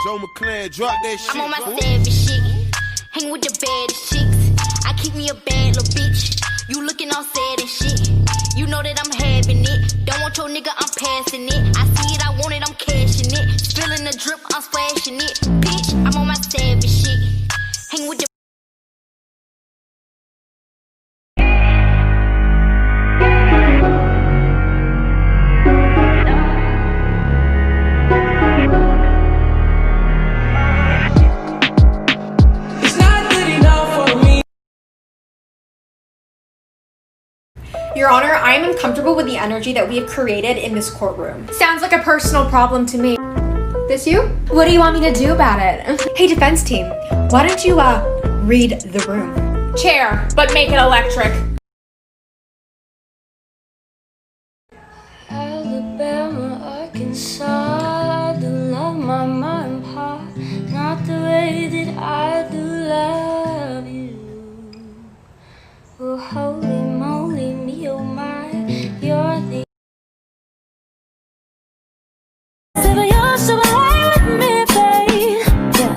I'm on my savage shit, hang with the baddest chicks. I keep me a bad little bitch. You looking all sad and shit. You know that I'm having it. Don't want your nigga, I'm passing it. I see it, I want it, I'm cashing it. Spilling the drip, I'm splashing it. Bitch, I'm on my savage shit, hang with the Your Honor, I am uncomfortable with the energy that we have created in this courtroom. Sounds like a personal problem to me. This you? What do you want me to do about it? Hey, defense team, why don't you, read the room? Chair, but make it electric. Alabama, Arkansas, I do love my mom and pop, not the way that I do love you. Oh, holy moly, me, oh my, you're the you're so high with me, babe. Yeah,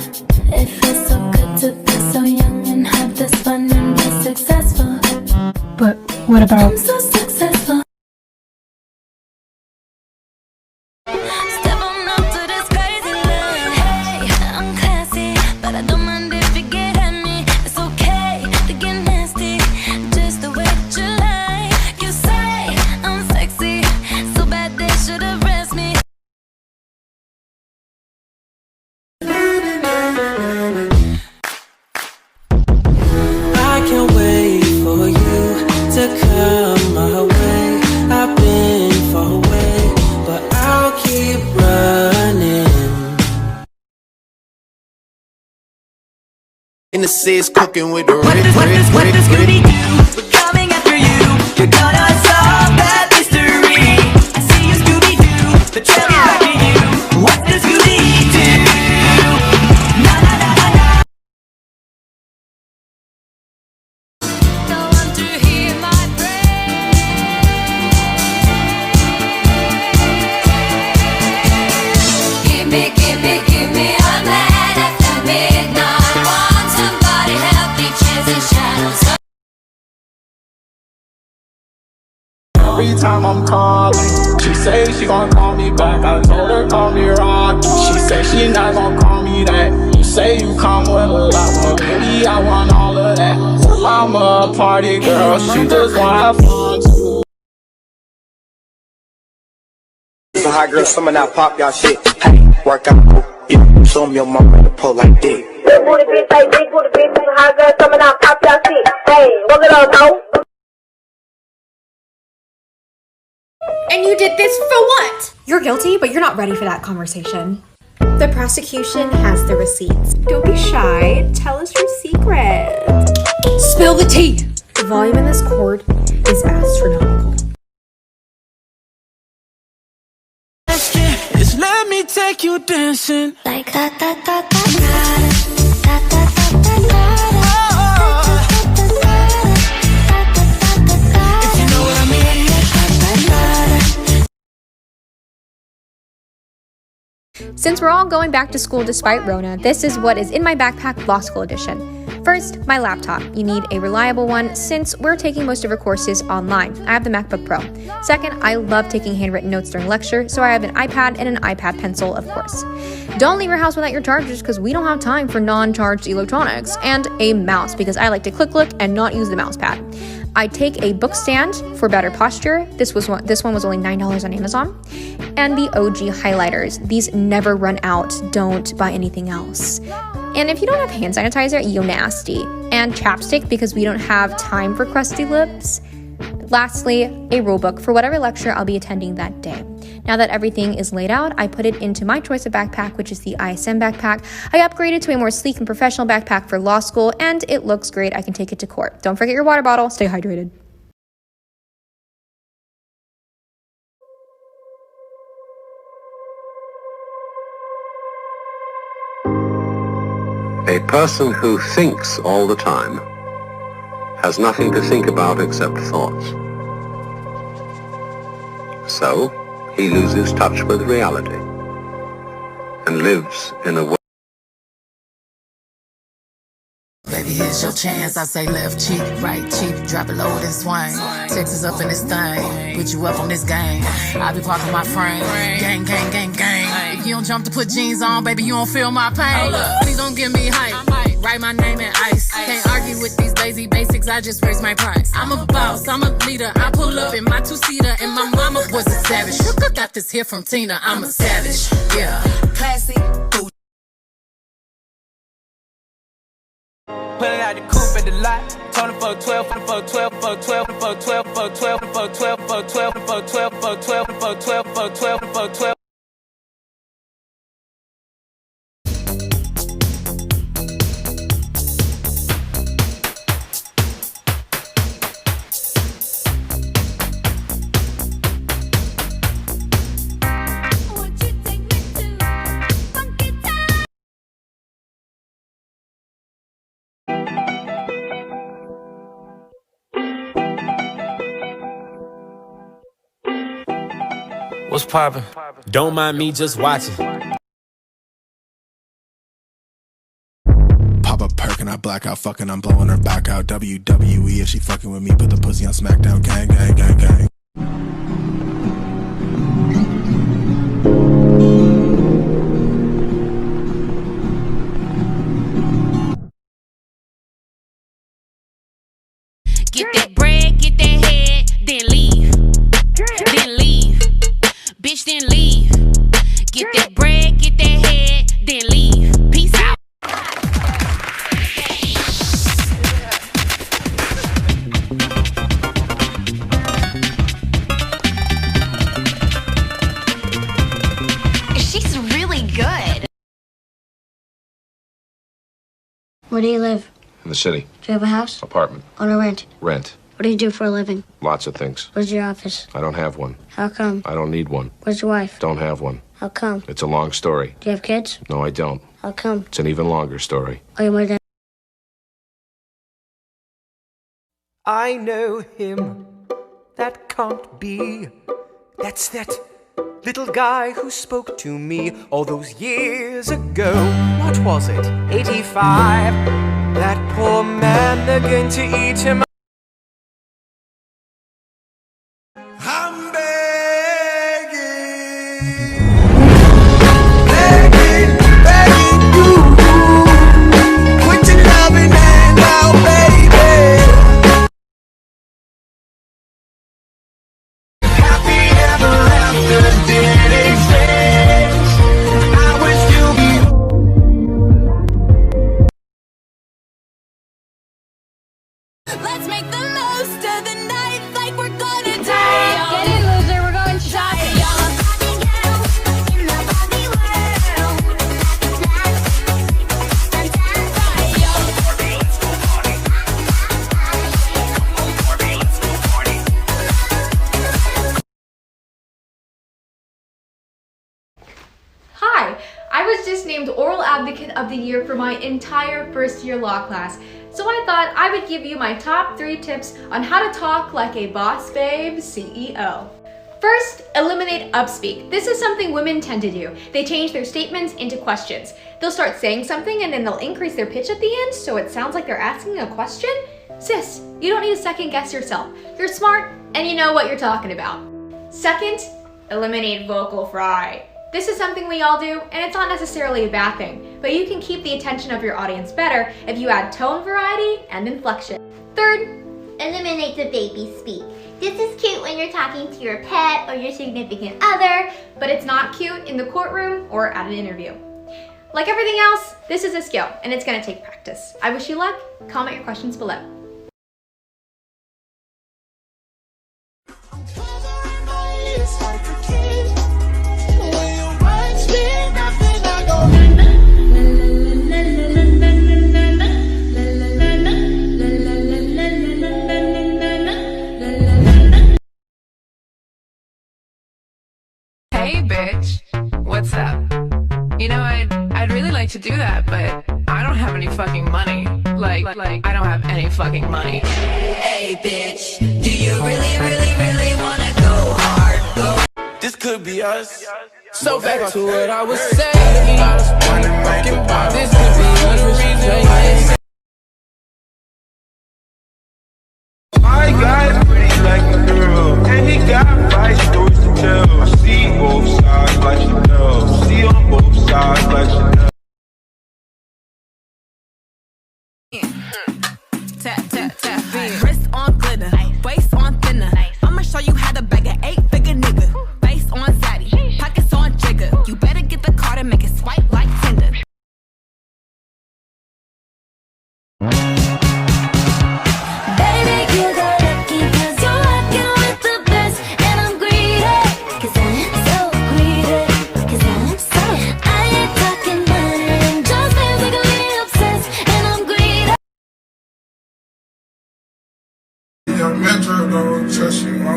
it feels so good to be so young and have this fun and be successful. But what about? I'm so successful. Step on up to this crazy love. Hey, I'm classy, but I don't mind if you get at me. It's okay to get nasty, just the way that you like. You say I'm sexy, so bad they should arrest me. I can't wait for you to come my way. I've been far away, but I'll keep running. In the seas cooking with the What does Scooby do? We're coming after you. You're gonna solve that mystery. I see you, Scooby Doo. The trail is back to you. What does Scooby do? Na na na na na. Don't want to hear my praise. Give me a man after midnight. Want somebody help me chasing shadows. Every time I'm calling, she say she gon' call me back. I told her call me Rocky. She say she not gon' call me that. You say you come with a lot, but baby I want all of that. I'm a party girl, she just wanna have fun too. Some hot girls, some of that pop y'all shit. Hey, work out, yeah. Show me your mama to pull like dick. Big booty bitch, like big booty bitch, some hot girls, some of that pop y'all shit. Hey, look it up, no? And you did this for what? You're guilty, but you're not ready for that conversation. The prosecution has the receipts. Don't be shy. Tell us your secret. Spill the tea. The volume in this court is astronomical. Just let me take you dancing. Like da da da da da da da da da da. If you know what I mean. Since we're all going back to school despite Rona, this is what is in my backpack law school edition. First, my laptop. You need a reliable one since we're taking most of our courses online. I have the MacBook Pro. Second, I love taking handwritten notes during lecture, so I have an iPad and an iPad pencil, of course. Don't leave your house without your chargers because we don't have time for non-charged electronics. And a mouse because I like to click and not use the mouse pad. I take a book stand for better posture. This one was only $9 on Amazon. And the OG highlighters. These never run out. Don't buy anything else. And if you don't have hand sanitizer, you're nasty. And chapstick because we don't have time for crusty lips. Lastly, a rulebook for whatever lecture I'll be attending that day. Now that everything is laid out, I put it into my choice of backpack, which is the ISM backpack. I upgraded to a more sleek and professional backpack for law school, and it looks great. I can take it to court. Don't forget your water bottle. Stay hydrated. A person who thinks all the time has nothing to think about except thoughts. So, he loses touch with reality and lives in a world What's your chance? I say left cheek, right cheek, drop it low and swing. Texas up in this thing, put you up on this game. I be parking my frame, gang, gang, gang, gang. If you don't jump to put jeans on, baby, you don't feel my pain. Please don't give me hype, write my name in ice. Can't argue with these lazy basics, I just raise my price. I'm a boss, I'm a leader, I pull up in my two-seater, and my mama was a savage. Got this here from Tina, I'm a savage, yeah. Classy, Pulling out the coupe at the lot. Told him for 12, for 12, for 12, for 12, for 12, for 12, for 12, for 12, for 12, for 12, for 12, for 12. What's poppin'? Don't mind me just watching. Pop a perk and I black out, fucking I'm blowing her back out. WWE if she fucking with me, put the pussy on SmackDown. Gang, gang, gang, gang. Get that bread, get that head, then leave. Then leave. Bitch, then leave. Get that bread, get that head, then leave. Peace out. She's really good. Where do you live? In the city. Do you have a house? Apartment. Own or rent? Rent. What do you do for a living? Lots of things. Where's your office? I don't have one. How come? I don't need one. Where's your wife? Don't have one. How come? It's a long story. Do you have kids? No, I don't. How come? It's an even longer story. Are you more than... I know him. That can't be. That's that little guy who spoke to me all those years ago. What was it? 85. That poor man, they're going to eat him. I'm begging, begging, begging you. Put your loving hand out, baby. Happy ever after did exist. I would still be. Let's make the most of the night like we're gonna die. Get in, loser, we're going shopping. Hi, I was just named Oral Advocate of the Year for my entire first year law class, so I thought I would give you my top 3 tips on how to talk like a boss babe CEO. First, eliminate upspeak. This is something women tend to do. They change their statements into questions. They'll start saying something and then they'll increase their pitch at the end so it sounds like they're asking a question. Sis, you don't need to second guess yourself. You're smart and you know what you're talking about. Second, eliminate vocal fry. This is something we all do, and it's not necessarily a bad thing, but you can keep the attention of your audience better if you add tone variety and inflection. Third, Eliminate the baby speak. This is cute when you're talking to your pet or your significant other, but it's not cute in the courtroom or at an interview. Like everything else, this is a skill, and it's gonna take practice. I wish you luck. Comment your questions below. Hey bitch, what's up? You know, I'd really like to do that, but I don't have any fucking money. Like I don't have any fucking money. Hey bitch, do you really wanna go hard? Go. This could be us. So back to what I was saying. This could be us.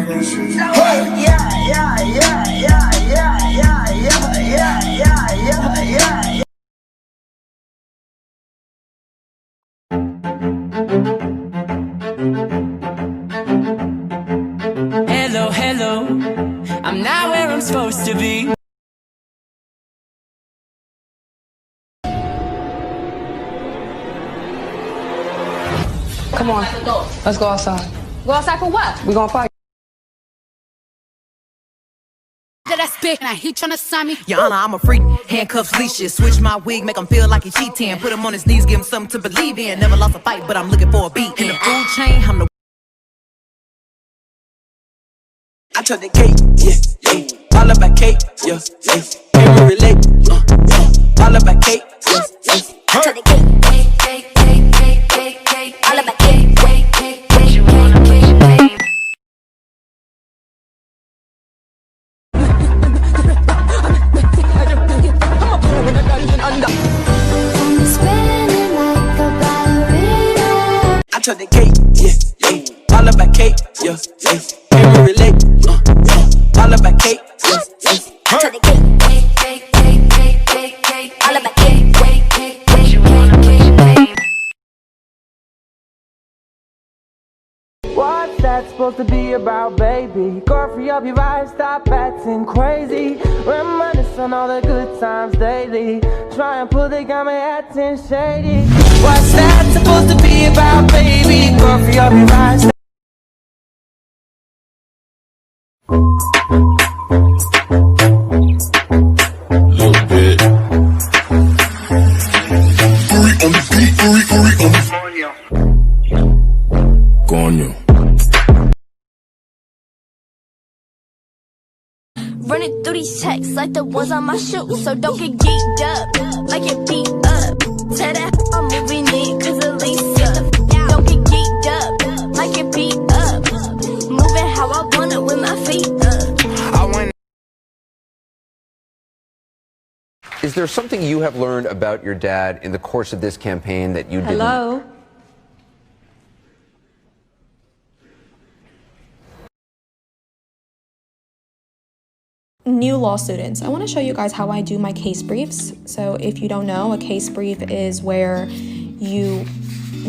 Hello, hello, I'm not where I'm supposed to be. Come on, let's go outside. Go outside for what? We're gonna fight. That's big. Now he tryna sign me. Your Honor, I'm a freak. Handcuffs, leashes. Switch my wig, make him feel like he's cheating. Put him on his knees, give him something to believe in. Never lost a fight, but I'm looking for a beat. In the food chain, I'm the. I took the cake, yeah. All about cake, yeah. Can't really relate, all about cake, yeah. I took the cake, all about cake, I took the cake, yeah. All about cake, yeah. Can't really relate, all about cake, yeah. I took the cake, all about cake, What's that supposed to be about, baby? Go free up your eyes, stop acting crazy. Reminisce on all the good times daily. Try and pull the got me acting shady. What's that supposed to be about, baby? Go free up your eyes. Little bit. On the beat, Coño. Running through these checks like the ones on my shoes, so don't get geeked up, like it beat up. Tell that I'm moving it, cause Elisa. Don't get geeked up, like it beat up. Moving how I want it with my feet up. Is there something you have learned about your dad in the course of this campaign that you didn't? Hello? New law students, I want to show you guys how I do my case briefs. So if you don't know, a case brief is where you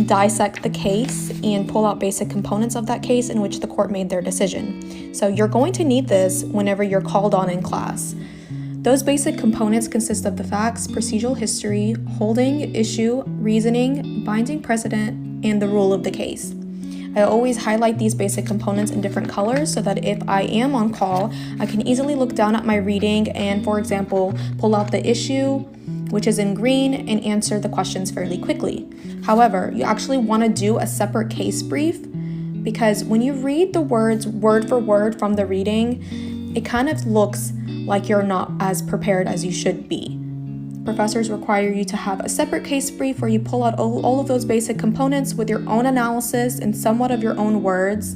dissect the case and pull out basic components of that case in which the court made their decision. So you're going to need this whenever you're called on in class. Those basic components consist of the facts, procedural history, holding, issue, reasoning, binding precedent, and the rule of the case. I always highlight these basic components in different colors so that if I am on call, I can easily look down at my reading and, for example, pull out the issue, which is in green, and answer the questions fairly quickly. However, you actually want to do a separate case brief because when you read the words word for word from the reading, it kind of looks like you're not as prepared as you should be. Professors require you to have a separate case brief where you pull out all of those basic components with your own analysis and somewhat of your own words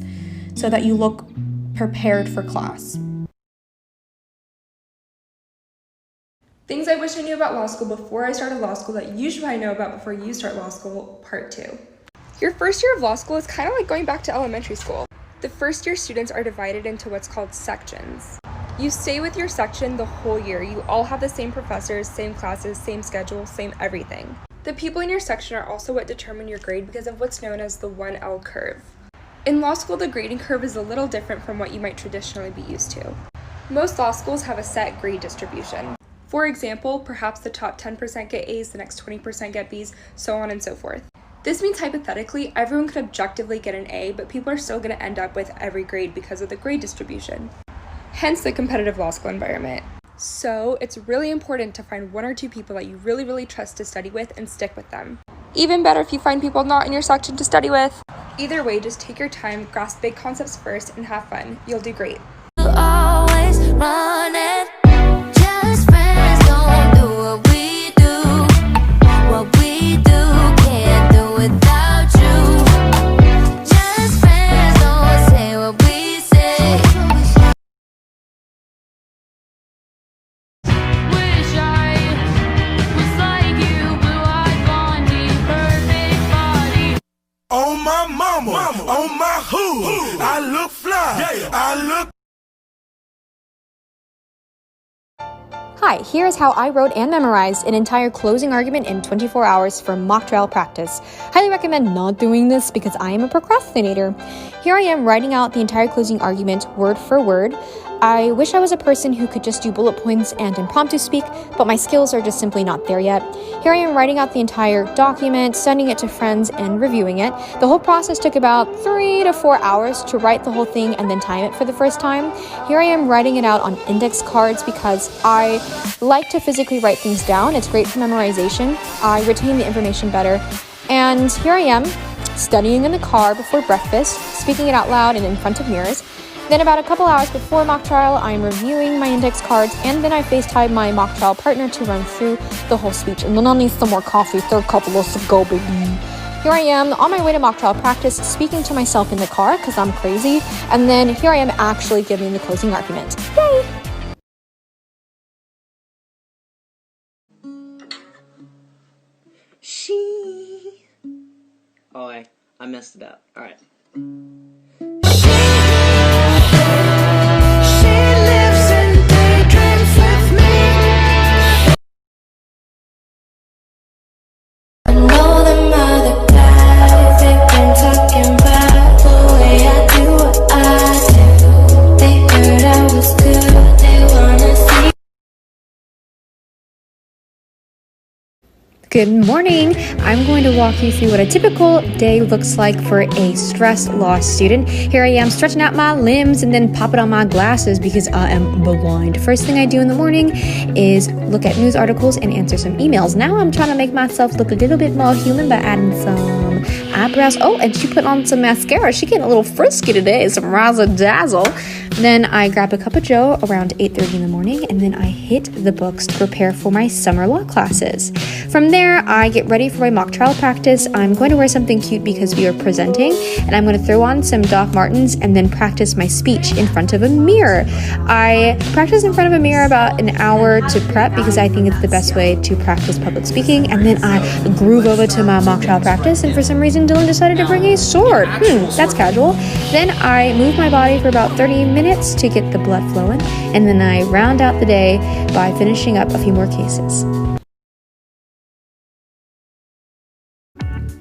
so that you look prepared for class. Things I wish I knew about law school before I started law school that you should probably know about before you start law school, part 2. Your first year of law school is kind of like going back to elementary school. The first year students are divided into what's called sections. You stay with your section the whole year. You all have the same professors, same classes, same schedule, same everything. The people in your section are also what determine your grade because of what's known as the 1L curve. In law school, the grading curve is a little different from what you might traditionally be used to. Most law schools have a set grade distribution. For example, perhaps the top 10% get A's, the next 20% get B's, so on and so forth. This means hypothetically, everyone could objectively get an A, but people are still going to end up with every grade because of the grade distribution. Hence the competitive law school environment. So it's really important to find 1 or 2 people that you really trust to study with and stick with them. Even better if you find people not in your section to study with. Either way, just take your time, grasp big concepts first, and have fun. You'll do great. Always running, just friends don't do what we do. What we do, can't do without you. Just friends don't say what we say. Wish I was like you, blue-eyed, blondie, perfect body. On my mama, on my who, I look fly. Hi, here is how I wrote and memorized an entire closing argument in 24 hours for mock trial practice. Highly recommend not doing this because I am a procrastinator. Here I am writing out the entire closing argument word for word. I wish I was a person who could just do bullet points and impromptu speak, but my skills are just simply not there yet. Here I am writing out the entire document, sending it to friends, and reviewing it. The whole process took about 3 to 4 hours to write the whole thing and then time it for the first time. Here I am writing it out on index cards because I like to physically write things down. It's great for memorization. I retain the information better. And here I am, studying in the car before breakfast, speaking it out loud and in front of mirrors. Then about a couple hours before mock trial, I'm reviewing my index cards, and then I FaceTime my mock trial partner to run through the whole speech. And then I'll need some more coffee. Third couple of to go, baby. Here I am on my way to mock trial practice, speaking to myself in the car because I'm crazy. And then here I am actually giving the closing argument. Yay! Oh, I messed it up. All right. Good morning. I'm going to walk you through what a typical day looks like for a stressed law student. Here I am stretching out my limbs and then popping on my glasses because I am blind. First thing I do in the morning is look at news articles and answer some emails. Now I'm trying to make myself look a little bit more human by adding some eyebrows. Oh, and she put on some mascara. She getting a little frisky today, some razzle dazzle. Then I grab a cup of joe around 8:30 in the morning, and then I hit the books to prepare for my summer law classes. From there, I get ready for my mock trial practice. I'm going to wear something cute because we are presenting, and I'm going to throw on some Doc Martens and then practice my speech in front of a mirror. I practice in front of a mirror about an hour to prep because I think it's the best way to practice public speaking, and then I groove over to my mock trial practice, and for some reason Dylan decided to bring a sword. That's casual. Then I move my body for about 30 minutes to get the blood flowing, and then I round out the day by finishing up a few more cases.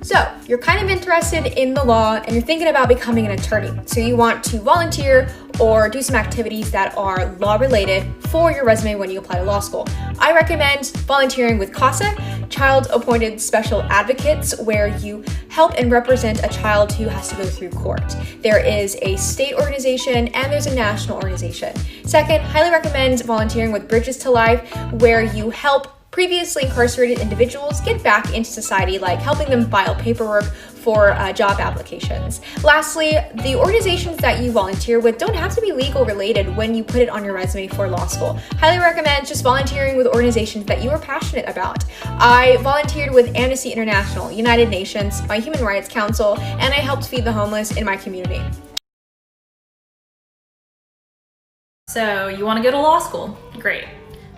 So, you're kind of interested in the law and you're thinking about becoming an attorney. So you want to volunteer or do some activities that are law related for your resume when you apply to law school. I recommend volunteering with CASA, Child Appointed Special Advocates, where you help and represent a child who has to go through court. There is a state organization and there's a national organization. Second, highly recommend volunteering with Bridges to Life, where you help previously incarcerated individuals get back into society, like helping them file paperwork for job applications. Lastly, the organizations that you volunteer with don't have to be legal related when you put it on your resume for law school. Highly recommend just volunteering with organizations that you are passionate about. I volunteered with Amnesty International, United Nations, my Human Rights Council, and I helped feed the homeless in my community. So you want to go to law school? Great.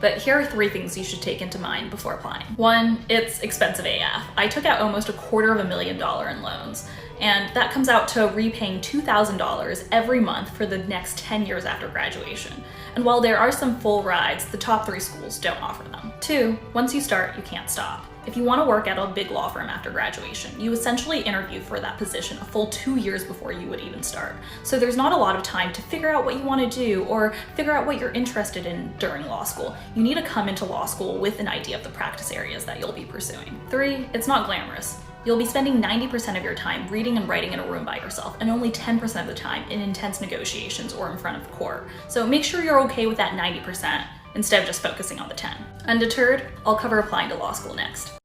But here are 3 things you should take into mind before applying. 1, it's expensive AF. I took out almost $250,000 in loans, and that comes out to repaying $2,000 every month for the next 10 years after graduation. And while there are some full rides, the top 3 schools don't offer them. 2, once you start, you can't stop. If you want to work at a big law firm after graduation, you essentially interview for that position a full 2 years before you would even start. So there's not a lot of time to figure out what you want to do or figure out what you're interested in during law school. You need to come into law school with an idea of the practice areas that you'll be pursuing. 3, it's not glamorous. You'll be spending 90% of your time reading and writing in a room by yourself, and only 10% of the time in intense negotiations or in front of court. So make sure you're okay with that 90% instead of just focusing on the 10. Undeterred, I'll cover applying to law school next.